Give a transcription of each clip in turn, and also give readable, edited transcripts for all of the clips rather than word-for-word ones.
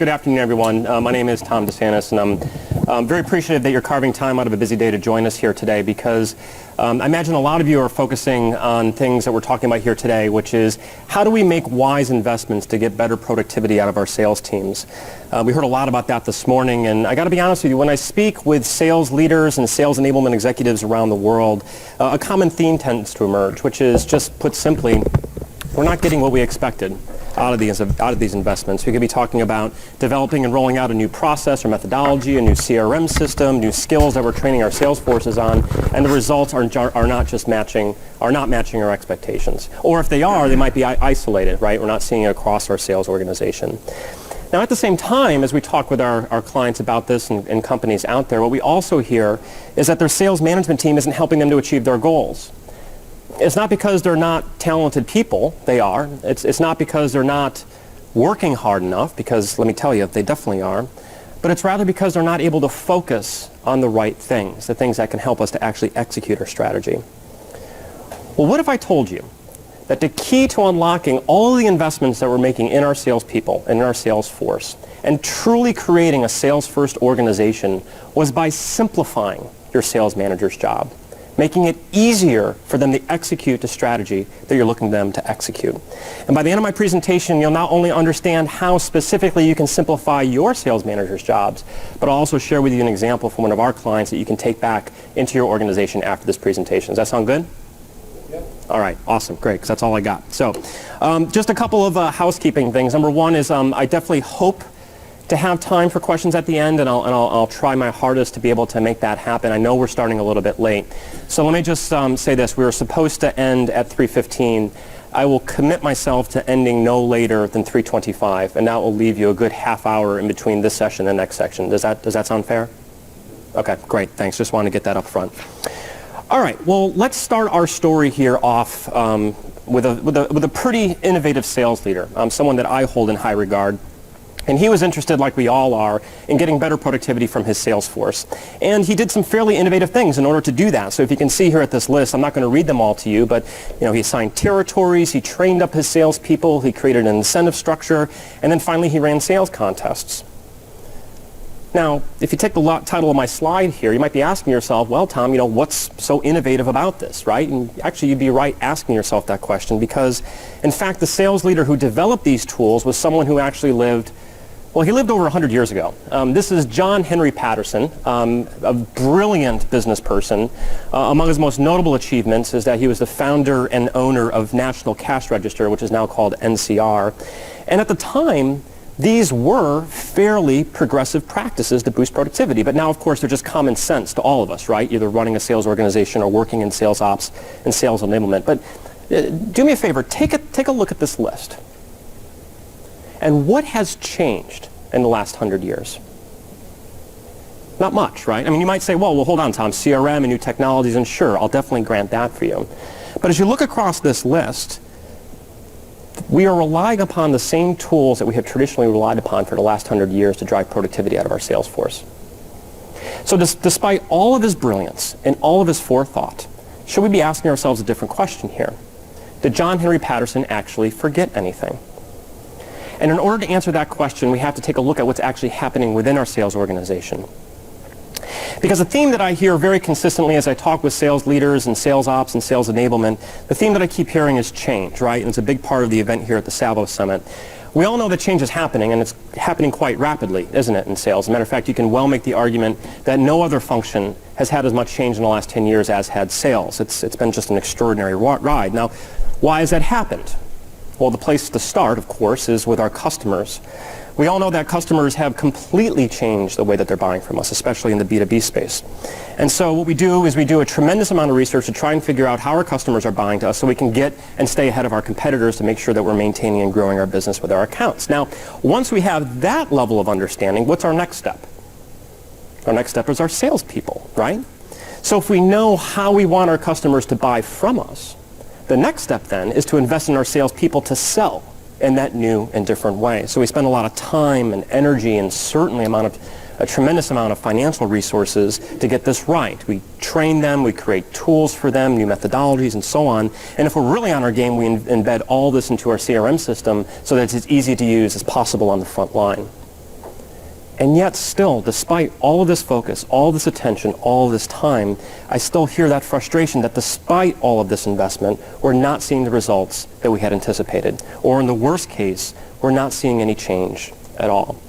Good afternoon, everyone. My name is Tom Disantis, and I'm very appreciative that you're carving time out of a busy day to join us here today, because I imagine a lot of you are focusing on things that we're talking about here today, which is how do we make wise investments to get better productivity out of our sales teams. We heard a lot about that this morning, and I got to be honest with you, when I speak with sales leaders and sales enablement executives around the world, a common theme tends to emerge, which is, just put simply, we're not getting what we expected out of these investments. We could be talking about developing and rolling out a new process or methodology, a new CRM system, new skills that we're training our sales forces on, and the results are not matching our expectations. Or if they are, they might be isolated, right? We're not seeing it across our sales organization. Now, at the same time, as we talk with our clients about this and companies out there, what we also hear is that their sales management team isn't helping them to achieve their goals. It's not because they're not talented people. They are. It's not because they're not working hard enough, because let me tell you, they definitely are. But it's rather because they're not able to focus on the right things, the things that can help us to actually execute our strategy. Well, what if I told you that the key to unlocking all of the investments that we're making in our salespeople and in our sales force and truly creating a sales-first organization was by simplifying your sales manager's job, making it easier for them to execute the strategy that you're looking them to execute. And by the end of my presentation, you'll not only understand how specifically you can simplify your sales manager's jobs, but I'll also share with you an example from one of our clients that you can take back into your organization after this presentation. Does that sound good? Yeah. All right, awesome, great, because that's all I got. So just a couple of housekeeping things. Number one is I definitely hope to have time for questions at the end, and I'll try my hardest to be able to make that happen. I know we're starting a little bit late. So let me just say this. We were supposed to end at 3:15. I will commit myself to ending no later than 3:25, and that will leave you a good half hour in between this session and the next section. Does that sound fair? Okay, great, thanks. Just wanted to get that up front. All right, well, let's start our story here off with a pretty innovative sales leader, someone that I hold in high regard. And he was interested, like we all are, in getting better productivity from his sales force. And he did some fairly innovative things in order to do that. So if you can see here at this list, I'm not going to read them all to you, but he assigned territories, he trained up his salespeople, he created an incentive structure, and then finally he ran sales contests. Now, if you take the title of my slide here, you might be asking yourself, well, Tom, what's so innovative about this, right? And actually, you'd be right asking yourself that question, because, in fact, the sales leader who developed these tools was someone who actually lived over 100 years ago. This is John Henry Patterson, a brilliant business person. Among his most notable achievements is that he was the founder and owner of National Cash Register, which is now called NCR. And at the time, these were fairly progressive practices to boost productivity. But now, of course, they're just common sense to all of us, right? Either running a sales organization or working in sales ops and sales enablement. But do me a favor, take a look at this list. And what has changed in the last 100 years? Not much, right? I mean, you might say, well, hold on, Tom, CRM and new technologies, and sure, I'll definitely grant that for you. But as you look across this list, we are relying upon the same tools that we have traditionally relied upon for the last 100 years to drive productivity out of our sales force. So despite all of his brilliance and all of his forethought, should we be asking ourselves a different question here? Did John Henry Patterson actually forget anything? And in order to answer that question, we have to take a look at what's actually happening within our sales organization. Because the theme that I hear very consistently as I talk with sales leaders and sales ops and sales enablement, the theme that I keep hearing is change, right? And it's a big part of the event here at the SAVO Summit. We all know that change is happening, and it's happening quite rapidly, isn't it, in sales? As a matter of fact, you can well make the argument that no other function has had as much change in the last 10 years as had sales. It's been just an extraordinary ride. Now, why has that happened? Well, the place to start, of course, is with our customers. We all know that customers have completely changed the way that they're buying from us, especially in the B2B space. And so what we do is we do a tremendous amount of research to try and figure out how our customers are buying to us so we can get and stay ahead of our competitors to make sure that we're maintaining and growing our business with our accounts. Now, once we have that level of understanding, what's our next step? Our next step is our salespeople, right? So if we know how we want our customers to buy from us, the next step then is to invest in our salespeople to sell in that new and different way. So we spend a lot of time and energy and certainly a tremendous amount of financial resources to get this right. We train them, we create tools for them, new methodologies and so on. And if we're really on our game, we embed all this into our CRM system so that it's as easy to use as possible on the front line. And yet still, despite all of this focus, all this attention, all this time, I still hear that frustration that despite all of this investment, we're not seeing the results that we had anticipated. Or in the worst case, we're not seeing any change at all.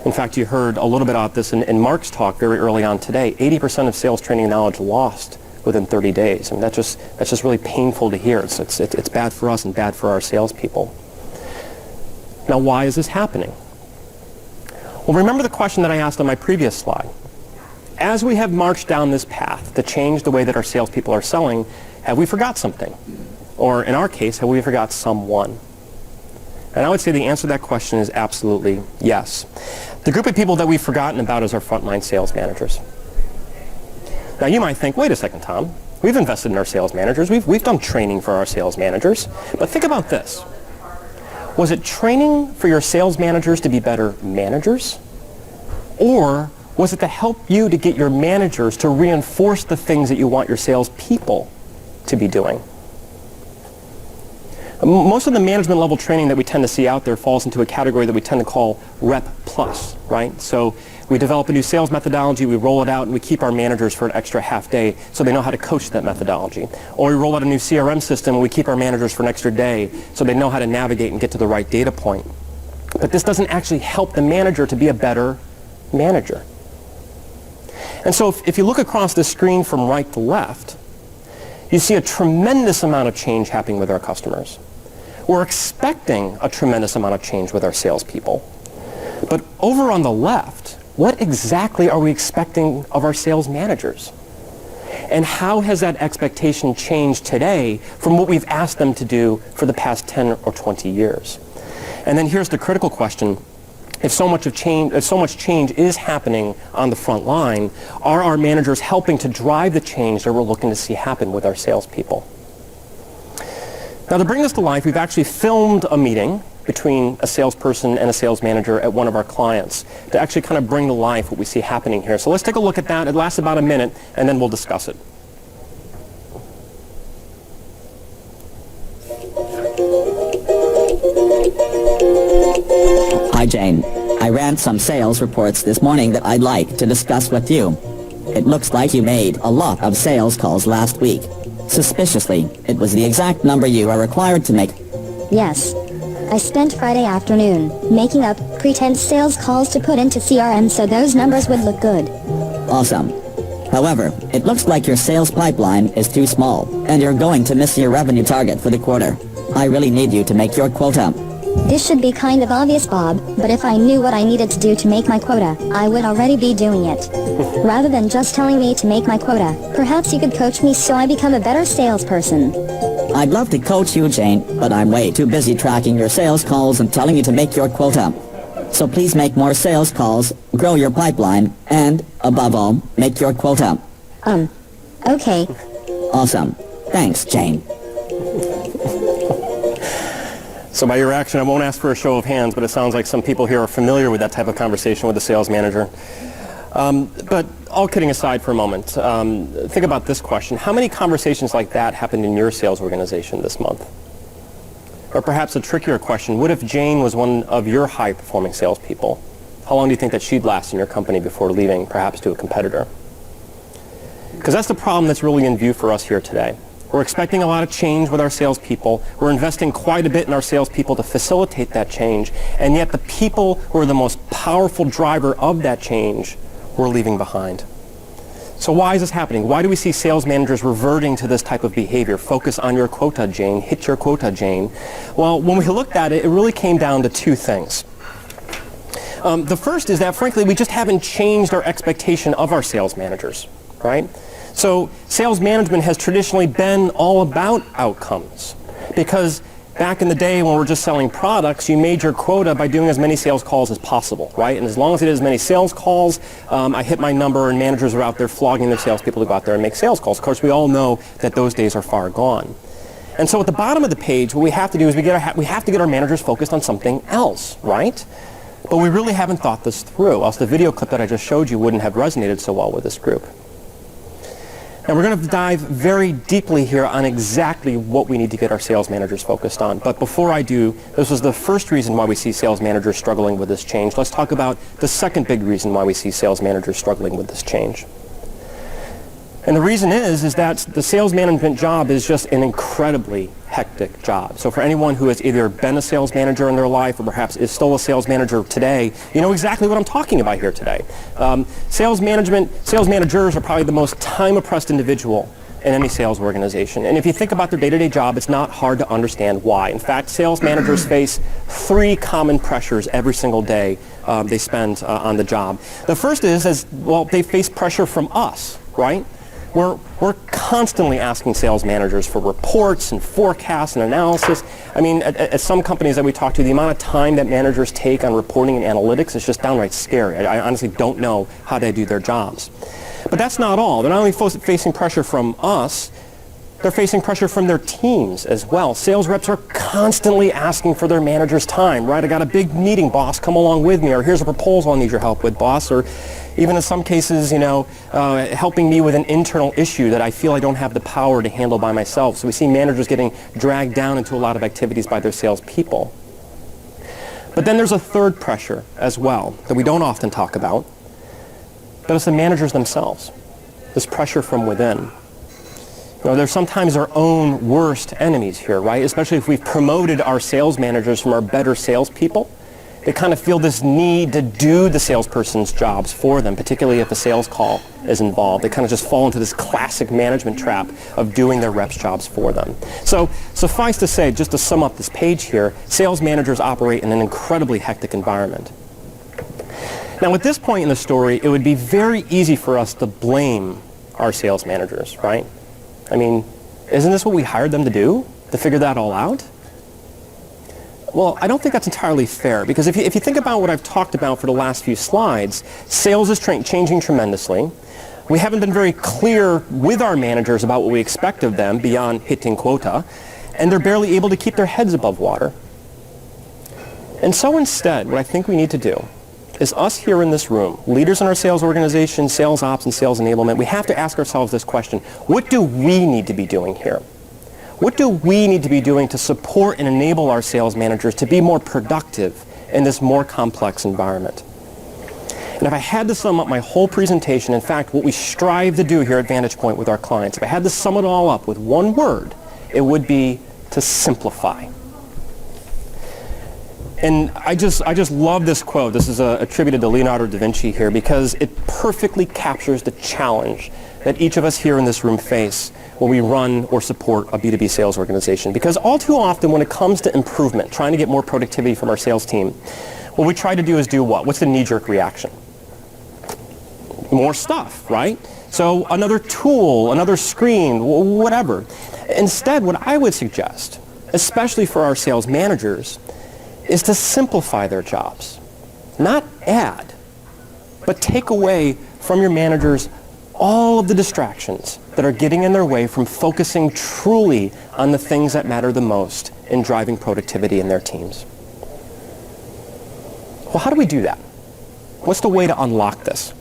In fact, you heard a little bit about this in Mark's talk very early on today. 80% of sales training knowledge lost within 30 days. I mean, that's just really painful to hear. It's bad for us and bad for our salespeople. Now, why is this happening? Well, remember the question that I asked on my previous slide. As we have marched down this path to change the way that our salespeople are selling, have we forgot something? Or in our case, have we forgot someone? And I would say the answer to that question is absolutely yes. The group of people that we've forgotten about is our frontline sales managers. Now you might think, wait a second, Tom. We've invested in our sales managers. We've done training for our sales managers. But think about this. Was it training for your sales managers to be better managers? Or was it to help you to get your managers to reinforce the things that you want your salespeople to be doing? Most of the management level training that we tend to see out there falls into a category that we tend to call Rep Plus, right? So we develop a new sales methodology, we roll it out, and we keep our managers for an extra half day so they know how to coach that methodology. Or we roll out a new CRM system and we keep our managers for an extra day so they know how to navigate and get to the right data point. But this doesn't actually help the manager to be a better manager. And so if you look across the screen from right to left, you see a tremendous amount of change happening with our customers. We're expecting a tremendous amount of change with our salespeople. But over on the left, what exactly are we expecting of our sales managers? And how has that expectation changed today from what we've asked them to do for the past 10 or 20 years? And then here's the critical question. If so much change is happening on the front line, are our managers helping to drive the change that we're looking to see happen with our salespeople? Now, to bring this to life, we've actually filmed a meeting between a salesperson and a sales manager at one of our clients to actually kind of bring to life what we see happening here. So let's take a look at that. It lasts about a minute, and then we'll discuss it. Hi, Jane. I ran some sales reports this morning that I'd like to discuss with you. It looks like you made a lot of sales calls last week. Suspiciously, it was the exact number you are required to make. Yes. I spent Friday afternoon making up pretense sales calls to put into CRM so those numbers would look good. Awesome. However, it looks like your sales pipeline is too small, and you're going to miss your revenue target for the quarter. I really need you to make your quota. This should be kind of obvious, Bob, but if I knew what I needed to do to make my quota, I would already be doing it. Rather than just telling me to make my quota, perhaps you could coach me so I become a better salesperson. I'd love to coach you, Jane, but I'm way too busy tracking your sales calls and telling you to make your quota. So please make more sales calls, grow your pipeline, and, above all, make your quota. Okay. Awesome. Thanks, Jane. So by your reaction, I won't ask for a show of hands, but it sounds like some people here are familiar with that type of conversation with the sales manager. But all kidding aside for a moment, think about this question. How many conversations like that happened in your sales organization this month? Or perhaps a trickier question, what if Jane was one of your high-performing salespeople? How long do you think that she'd last in your company before leaving, perhaps to a competitor? Because that's the problem that's really in view for us here today. We're expecting a lot of change with our salespeople. We're investing quite a bit in our salespeople to facilitate that change. And yet the people who are the most powerful driver of that change, we're leaving behind. So why is this happening? Why do we see sales managers reverting to this type of behavior? Focus on your quota, Jane. Hit your quota, Jane. Well, when we looked at it, it really came down to two things. The first is that, frankly, we just haven't changed our expectation of our sales managers, right? So sales management has traditionally been all about outcomes because back in the day when we were just selling products, you made your quota by doing as many sales calls as possible, right? And as long as I did as many sales calls, I hit my number and managers are out there flogging their salespeople to go out there and make sales calls. Of course, we all know that those days are far gone. And so at the bottom of the page, what we have to do is we have to get our managers focused on something else, right? But we really haven't thought this through, else the video clip that I just showed you wouldn't have resonated so well with this group. And we're going to dive very deeply here on exactly what we need to get our sales managers focused on. But before I do, this was the first reason why we see sales managers struggling with this change. Let's talk about the second big reason why we see sales managers struggling with this change. And the reason is that the sales management job is just an incredibly hectic job. So for anyone who has either been a sales manager in their life or perhaps is still a sales manager today, you know exactly what I'm talking about here today. Sales managers are probably the most time-oppressed individual in any sales organization. And if you think about their day-to-day job, it's not hard to understand why. In fact, sales managers face 3 common pressures every single day they spend on the job. The first is, well, they face pressure from us, right? We're constantly asking sales managers for reports and forecasts and analysis. I mean, at some companies that we talk to, the amount of time that managers take on reporting and analytics is just downright scary. I honestly don't know how they do their jobs. But that's not all. They're not only facing pressure from us, they're facing pressure from their teams as well. Sales reps are constantly asking for their manager's time, right? I got a big meeting, boss, come along with me, or here's a proposal I need your help with, boss, or even in some cases, helping me with an internal issue that I feel I don't have the power to handle by myself. So we see managers getting dragged down into a lot of activities by their salespeople. But then there's a third pressure as well that we don't often talk about, but it's the managers themselves, this pressure from within. They're sometimes our own worst enemies here, right? Especially if we've promoted our sales managers from our better salespeople. They kind of feel this need to do the salesperson's jobs for them, particularly if a sales call is involved. They kind of just fall into this classic management trap of doing their reps' jobs for them. So suffice to say, just to sum up this page here, sales managers operate in an incredibly hectic environment. Now, at this point in the story, it would be very easy for us to blame our sales managers, right? I mean, isn't this what we hired them to do? To figure that all out? Well, I don't think that's entirely fair, because if you think about what I've talked about for the last few slides, sales is changing tremendously. We haven't been very clear with our managers about what we expect of them beyond hitting quota, and they're barely able to keep their heads above water. And so instead, what I think we need to do is us here in this room, leaders in our sales organization, sales ops and sales enablement, we have to ask ourselves this question: what do we need to be doing here? What do we need to be doing to support and enable our sales managers to be more productive in this more complex environment? And if I had to sum up my whole presentation, in fact, what we strive to do here at Vantage Point with our clients, if I had to sum it all up with one word, it would be to simplify. And I just love this quote. This is attributed to Leonardo da Vinci here, because it perfectly captures the challenge that each of us here in this room face when we run or support a B2B sales organization. Because all too often when it comes to improvement, trying to get more productivity from our sales team, what we try to do is do what? What's the knee-jerk reaction? More stuff, right? So another tool, another screen, whatever. Instead, what I would suggest, especially for our sales managers, is to simplify their jobs. Not add, but take away from your managers all of the distractions that are getting in their way from focusing truly on the things that matter the most in driving productivity in their teams. Well, how do we do that? What's the way to unlock this?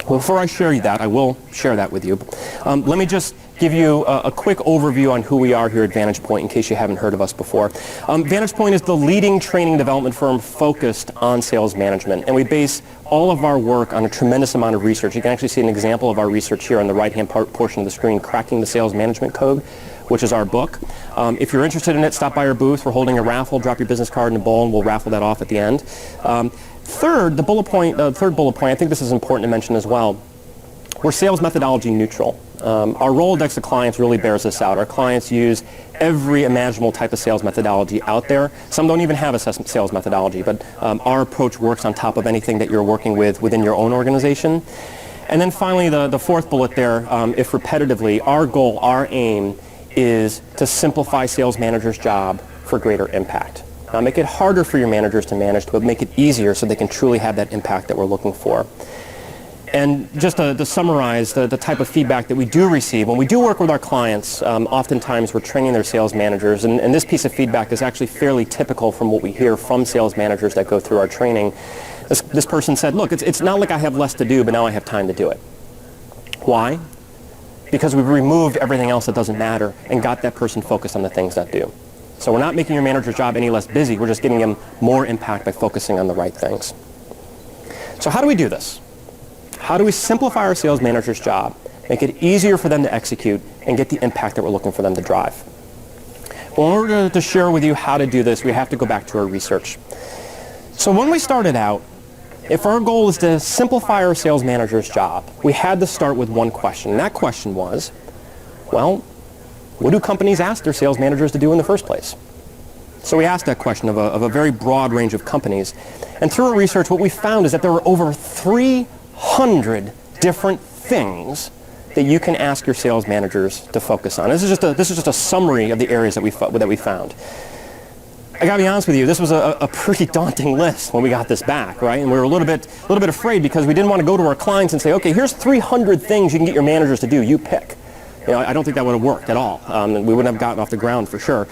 Well, before I share that, I will share that with you. Let me just give you a quick overview on who we are here at Vantage Point, in case you haven't heard of us before. Vantage Point is the leading training development firm focused on sales management, and we base all of our work on a tremendous amount of research. You can actually see an example of our research here on the right-hand portion of the screen, Cracking the Sales Management Code, which is our book. If you're interested in it, stop by our booth. We're holding a raffle. Drop your business card in a bowl, and we'll raffle that off at the end. Third bullet point, I think this is important to mention as well. We're sales methodology neutral. Our Rolodex of clients really bears this out. Our clients use every imaginable type of sales methodology out there. Some don't even have a sales methodology, but our approach works on top of anything that you're working with within your own organization. And then finally, the fourth bullet there, if repetitively, our goal, our aim is to simplify sales managers' job for greater impact. Make it harder for your managers to manage, but make it easier so they can truly have that impact that we're looking for. And just to summarize the type of feedback that we do receive, when we do work with our clients, oftentimes we're training their sales managers, and this piece of feedback is actually fairly typical from what we hear from sales managers that go through our training. This person said, look, it's not like I have less to do, but now I have time to do it. Why? because we've removed everything else that doesn't matter and got that person focused on the things that do. So we're not making your manager's job any less busy. We're just getting them more impact by focusing on the right things. So how do we do this? How do we simplify our sales manager's job, make it easier for them to execute, and get the impact that we're looking for them to drive? Well, in order to share with you how to do this, we have to go back to our research. So when we started out, if our goal is to simplify our sales manager's job, we had to start with one question. And that question was, well, what do companies ask their sales managers to do in the first place? So we asked that question of a very broad range of companies. And through our research, what we found is that there were over 300 different things that you can ask your sales managers to focus on. This is just a summary of the areas that we found. I gotta be honest with you, this was a pretty daunting list when we got this back, right? And we were a little bit afraid because we didn't want to go to our clients and say, okay, here's 300 things you can get your managers to do. You pick. You know, I don't think that would have worked at all. We wouldn't have gotten off the ground for sure.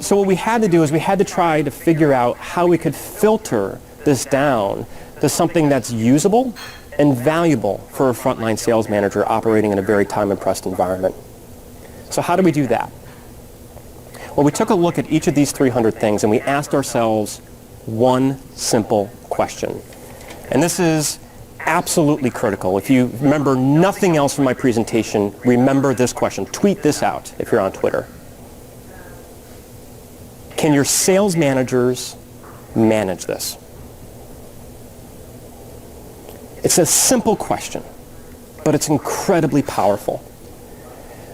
So what we had to do is we had to try to figure out how we could filter this down to something that's usable and valuable for a frontline sales manager operating in a very time-impressed environment. So how do we do that? Well, we took a look at each of these 300 things and we asked ourselves one simple question. And this is absolutely critical. If you remember nothing else from my presentation, remember this question. Tweet this out if you're on Twitter. Can your sales managers manage this? It's a simple question, but it's incredibly powerful.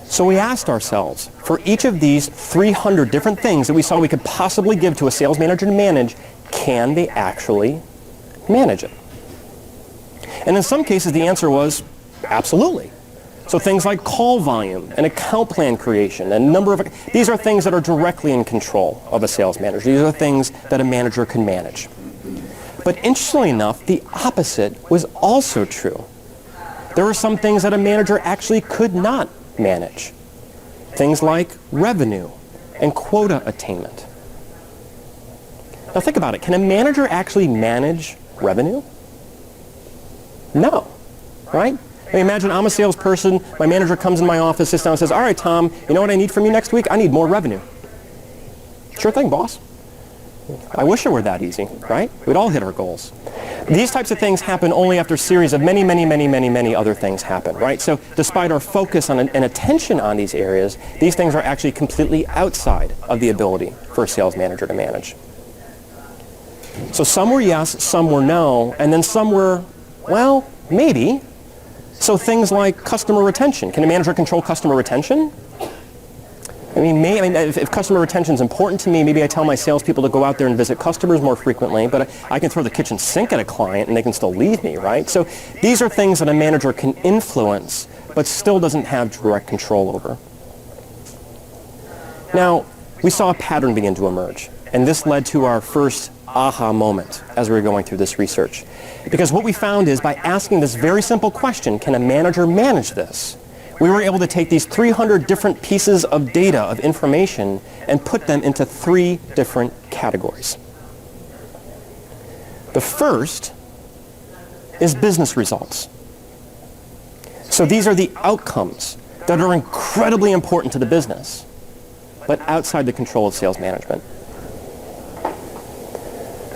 So we asked ourselves, for each of these 300 different things that we saw we could possibly give to a sales manager to manage, can they actually manage it? And in some cases, the answer was absolutely. So things like call volume and account plan creation and these are things that are directly in control of a sales manager. These are things that a manager can manage. But interestingly enough, the opposite was also true. There were some things that a manager actually could not manage. Things like revenue and quota attainment. Now think about it. Can a manager actually manage revenue? No, right? I mean, imagine I'm a salesperson, my manager comes in my office, sits down and says, all right, Tom, you know what I need from you next week? I need more revenue. Sure thing, boss. I wish it were that easy, right? We'd all hit our goals. These types of things happen only after a series of many other things happen, right? So despite our focus on and attention on these areas, these things are actually completely outside of the ability for a sales manager to manage. So some were yes, some were no, and then some were, well, maybe. So things like customer retention. Can a manager control customer retention? I mean, if customer retention is important to me, maybe I tell my salespeople to go out there and visit customers more frequently, but I can throw the kitchen sink at a client and they can still leave me, right? So these are things that a manager can influence, but still doesn't have direct control over. Now, we saw a pattern begin to emerge, and this led to our first aha moment as we were going through this research. Because what we found is by asking this very simple question, can a manager manage this? We were able to take these 300 different pieces of data, of information, and put them into 3 different categories. The first is business results. So these are the outcomes that are incredibly important to the business, but outside the control of sales management.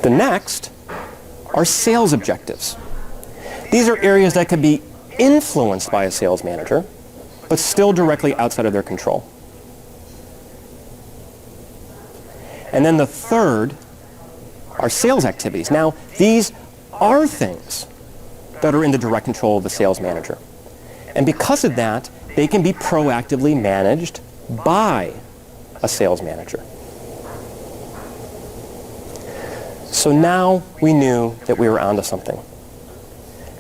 The next are sales objectives. These are areas that can be influenced by a sales manager, but still directly outside of their control. And then the third are sales activities. Now, these are things that are in the direct control of the sales manager. And because of that, they can be proactively managed by a sales manager. So now we knew that we were onto something.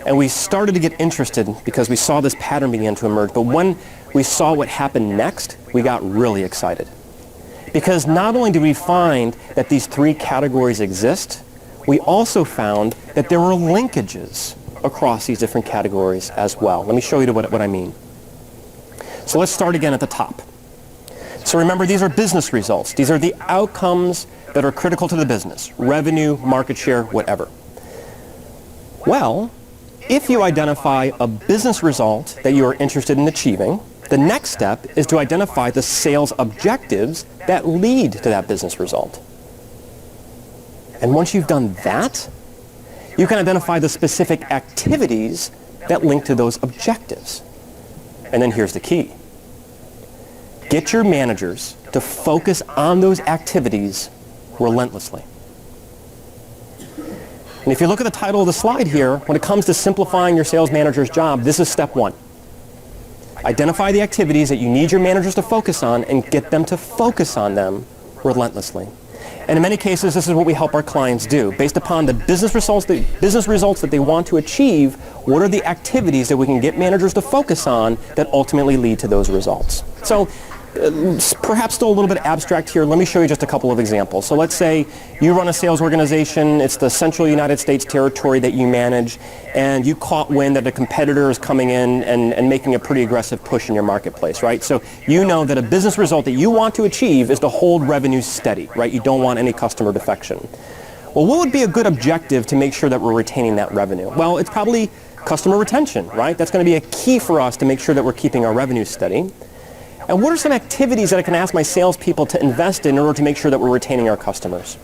And we started to get interested because we saw this pattern begin to emerge. But when we saw what happened next, we got really excited. Because not only did we find that these 3 categories exist, we also found that there were linkages across these different categories as well. Let me show you what I mean. So let's start again at the top. So remember, these are business results. These are the outcomes that are critical to the business. Revenue, market share, whatever. Well, if you identify a business result that you are interested in achieving, the next step is to identify the sales objectives that lead to that business result. And once you've done that, you can identify the specific activities that link to those objectives. And then here's the key. Get your managers to focus on those activities relentlessly. And if you look at the title of the slide here, when it comes to simplifying your sales manager's job, this is step one. Identify the activities that you need your managers to focus on and get them to focus on them relentlessly. And in many cases, this is what we help our clients do. Based upon the business results that they want to achieve, what are the activities that we can get managers to focus on that ultimately lead to those results? So perhaps still a little bit abstract here. Let me show you just a couple of examples. So let's say you run a sales organization. It's the central United States territory that you manage, and you caught wind that a competitor is coming in and making a pretty aggressive push in your marketplace, right? So you know that a business result that you want to achieve is to hold revenue steady, right? You don't want any customer defection. Well, what would be a good objective to make sure that we're retaining that revenue? Well, it's probably customer retention, right? That's going to be a key for us to make sure that we're keeping our revenue steady. And what are some activities that I can ask my salespeople to invest in order to make sure that we're retaining our customers?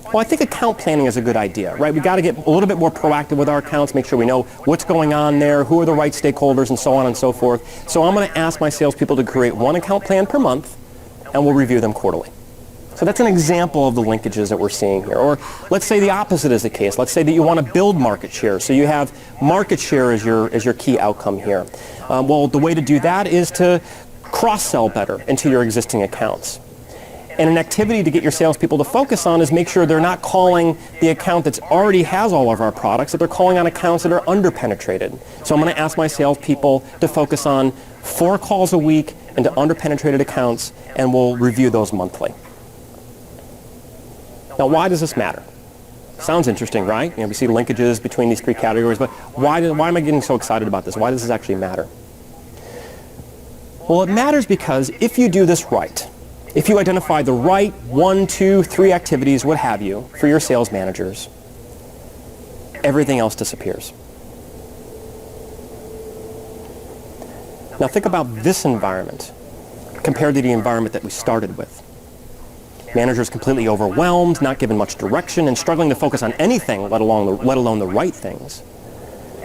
Well, I think account planning is a good idea, right? We've got to get a little bit more proactive with our accounts, make sure we know what's going on there, who are the right stakeholders, and so on and so forth. So I'm going to ask my salespeople to create one account plan per month, and we'll review them quarterly. So that's an example of the linkages that we're seeing here. Or let's say the opposite is the case. Let's say that you want to build market share. So you have market share as your key outcome here. Well, the way to do that is to cross-sell better into your existing accounts. And an activity to get your salespeople to focus on is make sure they're not calling the account that already has all of our products, that they're calling on accounts that are under-penetrated. So I'm going to ask my salespeople to focus on 4 calls a week into under-penetrated accounts, and we'll review those monthly. Now, why does this matter? Sounds interesting, right? We see linkages between these 3 categories, but why am I getting so excited about this? Why does this actually matter? Well, it matters because if you do this right, if you identify the right 1, 2, 3 activities, what have you, for your sales managers, everything else disappears. Now think about this environment compared to the environment that we started with. Managers completely overwhelmed, not given much direction, and struggling to focus on anything, let alone the right things.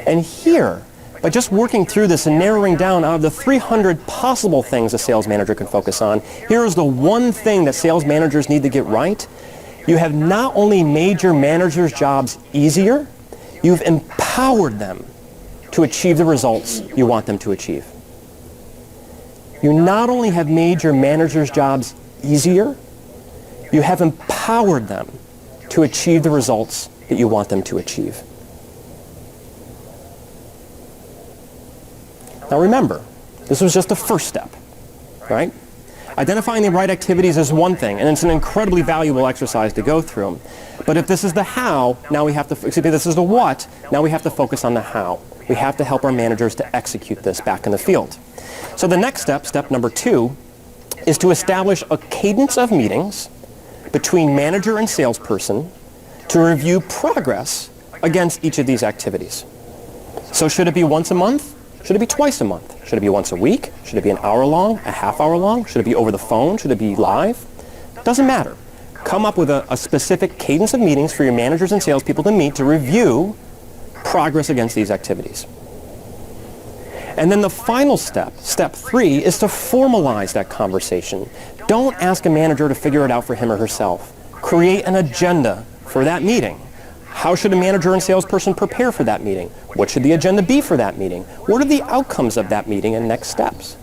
And here, by just working through this and narrowing down out of the 300 possible things a sales manager can focus on, here is the one thing that sales managers need to get right. You have not only made your managers' jobs easier, you've empowered them to achieve the results you want them to achieve. You not only have made your managers' jobs easier, you have empowered them to achieve the results that you want them to achieve. Now remember, this was just the first step, right? Identifying the right activities is one thing, and it's an incredibly valuable exercise to go through. But if this is the how, now we have to, this is the what, now we have to focus on the how. We have to help our managers to execute this back in the field. So the next step, step number 2, is to establish a cadence of meetings between manager and salesperson to review progress against each of these activities. So should it be once a month? Should it be twice a month? Should it be once a week? Should it be an hour long, a half hour long? Should it be over the phone? Should it be live? Doesn't matter. Come up with a specific cadence of meetings for your managers and salespeople to meet to review progress against these activities. And then the final step, step 3, is to formalize that conversation. Don't ask a manager to figure it out for him or herself. Create an agenda for that meeting. How should a manager and salesperson prepare for that meeting? What should the agenda be for that meeting? What are the outcomes of that meeting and next steps?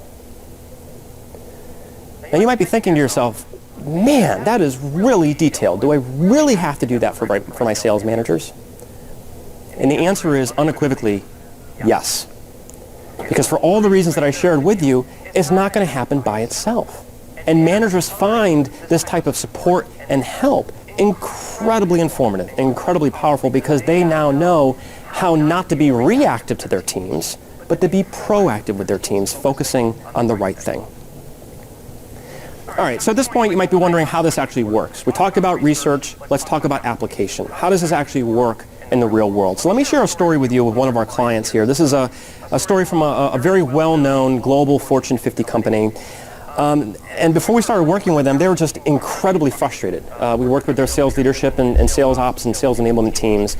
Now you might be thinking to yourself, man, that is really detailed. Do I really have to do that for my sales managers? And the answer is unequivocally yes. Because for all the reasons that I shared with you, it's not going to happen by itself. And managers find this type of support and help incredibly informative, incredibly powerful, because they now know how not to be reactive to their teams, but to be proactive with their teams, focusing on the right thing. All right, so at this point you might be wondering how this actually works. We talked about research, let's talk about application. How does this actually work in the real world. So let me share a story with you with one of our clients here. This is a story from a very well-known global Fortune 50 company. And before we started working with them, they were just incredibly frustrated. We worked with their sales leadership and sales ops and sales enablement teams.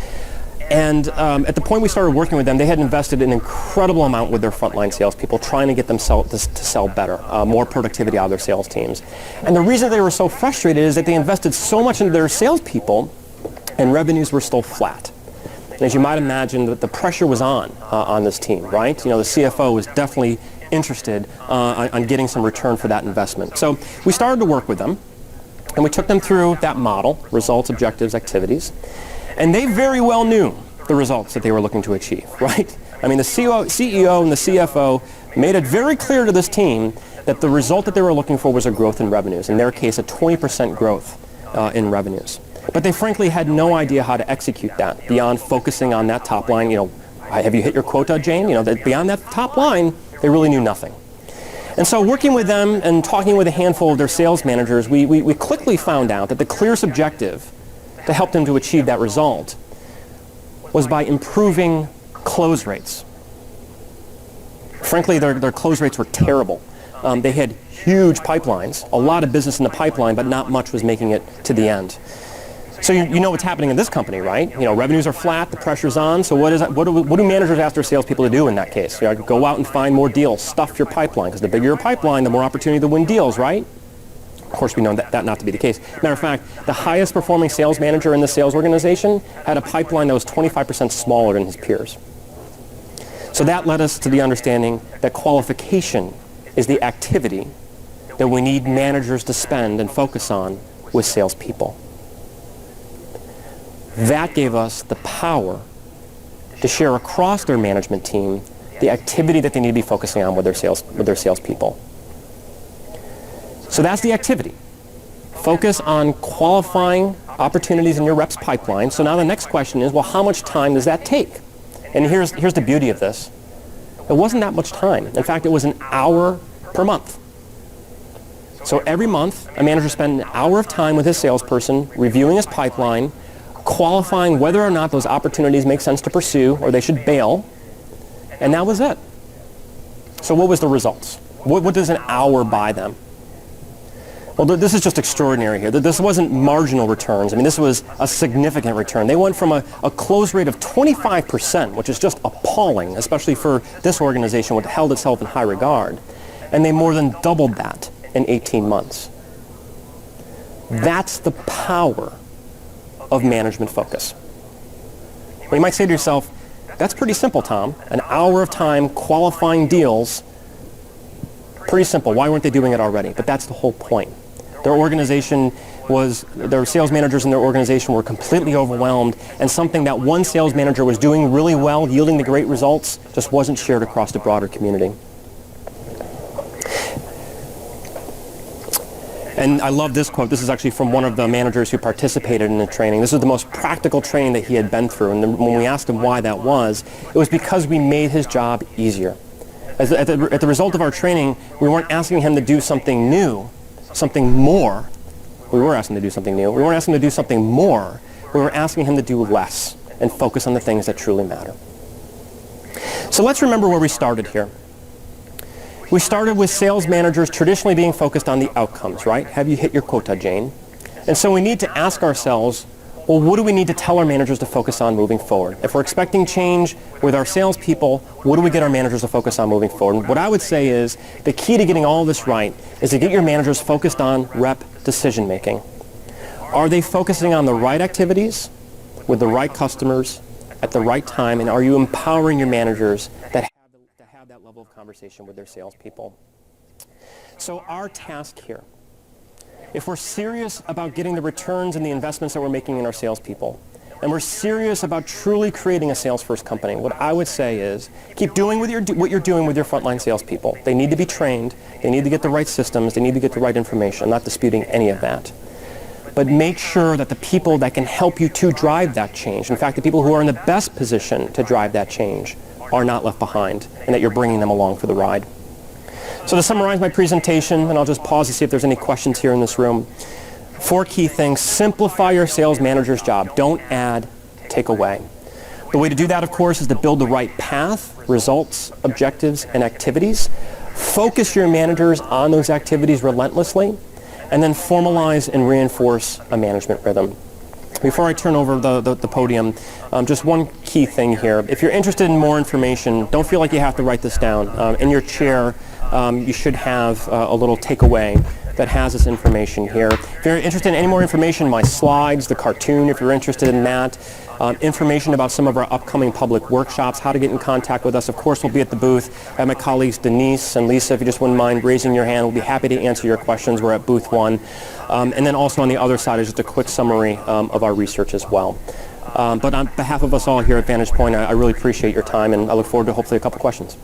And at the point we started working with them, they had invested an incredible amount with their frontline salespeople, trying to get them to sell better, more productivity out of their sales teams. And the reason they were so frustrated is that they invested so much into their salespeople, and revenues were still flat. And as you might imagine, the pressure was on this team, right? You know, the CFO was definitely interested on getting some return for that investment. So we started to work with them, and we took them through that model, results, objectives, activities. And they very well knew the results that they were looking to achieve, right? I mean, the CEO and the CFO made it very clear to this team that the result that they were looking for was a growth in revenues. In their case, a 20% growth in revenues. But they frankly had no idea how to execute that beyond focusing on that top line. You know, have you hit your quota, Jane? You know, that beyond that top line, they really knew nothing. And so working with them and talking with a handful of their sales managers, we quickly found out that the clearest objective to help them to achieve that result was by improving close rates. Frankly, their close rates were terrible. They had huge pipelines, a lot of business in the pipeline, but not much was making it to the end. So you know what's happening in this company, right? You know, revenues are flat, the pressure's on, so what do managers ask their salespeople to do in that case? You know, go out and find more deals, stuff your pipeline, because the bigger your pipeline, the more opportunity to win deals, right? Of course, we know that not to be the case. Matter of fact, the highest performing sales manager in the sales organization had a pipeline that was 25% smaller than his peers. So that led us to the understanding that qualification is the activity that we need managers to spend and focus on with salespeople. That gave us the power to share across their management team the activity that they need to be focusing on with their salespeople. So that's the activity. Focus on qualifying opportunities in your rep's pipeline. So now the next question is, well, how much time does that take? And here's the beauty of this. It wasn't that much time. In fact, it was an hour per month. So every month, a manager spent an hour of time with his salesperson, reviewing his pipeline, qualifying whether or not those opportunities make sense to pursue or they should bail, and that was it. So what was the results? What does an hour buy them? Well, this is just extraordinary here. This wasn't marginal returns. I mean, this was a significant return. They went from a close rate of 25%, which is just appalling, especially for this organization which held itself in high regard, and they more than doubled that in 18 months. That's the power of management focus. Well, you might say to yourself, that's pretty simple, Tom. An hour of time qualifying deals, pretty simple. Why weren't they doing it already? But that's the whole point. Their sales managers in their organization were completely overwhelmed, and something that one sales manager was doing really well, yielding the great results, just wasn't shared across the broader community. And I love this quote. This is actually from one of the managers who participated in the training. This was the most practical training that he had been through. And when we asked him why that was, it was because we made his job easier. At the result of our training, we weren't asking him to do something new, something more. We were asking him to do something new. We weren't asking him to do something more. We were asking him to do less and focus on the things that truly matter. So let's remember where we started here. We started with sales managers traditionally being focused on the outcomes, right? Have you hit your quota, Jane? And so we need to ask ourselves, well, what do we need to tell our managers to focus on moving forward? If we're expecting change with our salespeople, what do we get our managers to focus on moving forward? And what I would say is the key to getting all this right is to get your managers focused on rep decision making. Are they focusing on the right activities with the right customers at the right time? And are you empowering your managers that have that level of conversation with their salespeople? So our task here, if we're serious about getting the returns and the investments that we're making in our salespeople, and we're serious about truly creating a sales-first company, what I would say is keep doing what you're doing with your frontline salespeople. They need to be trained. They need to get the right systems. They need to get the right information. I'm not disputing any of that. But make sure that the people that can help you to drive that change, in fact, the people who are in the best position to drive that change, are not left behind, and that you're bringing them along for the ride. So to summarize my presentation, and I'll just pause to see if there's any questions here in this room. 4 key things. Simplify your sales manager's job. Don't add, take away. The way to do that, of course, is to build the right path, results, objectives, and activities. Focus your managers on those activities relentlessly, and then formalize and reinforce a management rhythm. Before I turn over the podium, just one key thing here. If you're interested in more information, don't feel like you have to write this down. In your chair, you should have a little takeaway that has this information here. If you're interested in any more information, my slides, the cartoon, if you're interested in that, information about some of our upcoming public workshops, how to get in contact with us. Of course, we'll be at the booth. I have my colleagues Denise and Lisa, if you just wouldn't mind raising your hand, we'll be happy to answer your questions. We're at booth 1. And then also on the other side is just a quick summary of our research as well. But on behalf of us all here at Vantage Point, I really appreciate your time, and I look forward to hopefully a couple questions.